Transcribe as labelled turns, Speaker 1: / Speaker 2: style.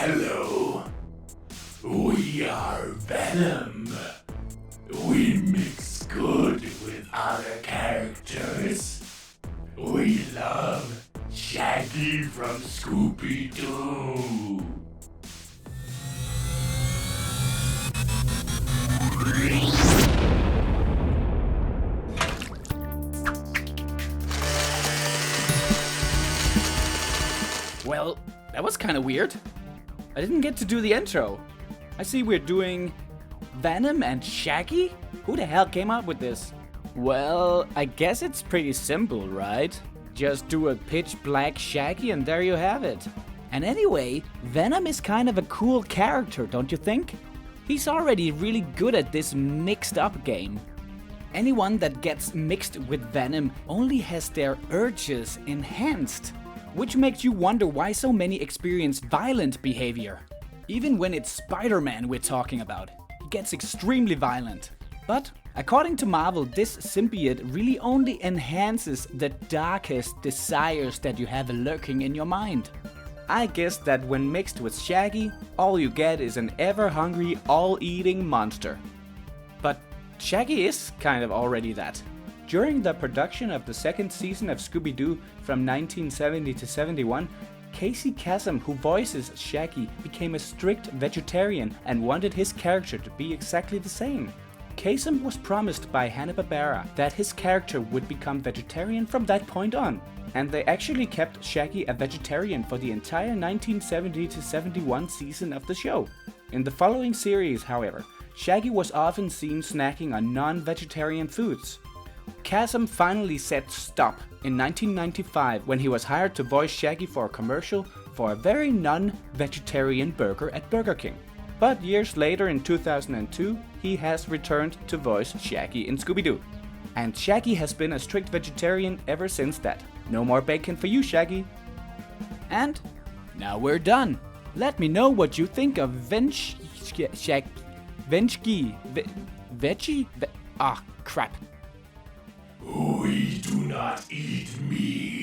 Speaker 1: Hello. We are Venom. We mix good with other characters. We love Shaggy from Scooby Doo.
Speaker 2: Well, that was kind of weird. I didn't get to do the intro. I see we're doing Venom and Shaggy? Who the hell came up with this? Well, I guess it's pretty simple, right? Just do a pitch black Shaggy and there you have it. And anyway, Venom is kind of a cool character, don't you think? He's already really good at this mixed up game. Anyone that gets mixed with Venom only has their urges enhanced, which makes you wonder why so many experience violent behavior. Even when it's Spider-Man we're talking about, he gets extremely violent. But according to Marvel, this symbiote really only enhances the darkest desires that you have lurking in your mind. I guess that when mixed with Shaggy, all you get is an ever-hungry, all-eating monster. But Shaggy is kind of already that. During the production of the second season of Scooby Doo from 1970 to 71, Cassan, who voices Shaggy, became a strict vegetarian and wanted his character to be exactly the same. Cassan was promised by Hanna-Barbera that his character would become vegetarian from that point on, and they actually kept Shaggy a vegetarian for the entire 1970 to 71 season of the show. In the following series, however, Shaggy was often seen snacking on non-vegetarian foods. Cassan finally said stop in 1995 when he was hired to voice Shaggy for a commercial for a very non-vegetarian burger at Burger King. But years later in 2002, he has returned to voice Shaggy in Scooby Doo. And Shaggy has been a strict vegetarian ever since that. No more bacon for you, Shaggy. And now we're done. Let me know what you think of Veggie? Ah, crap.
Speaker 1: We do not eat meat.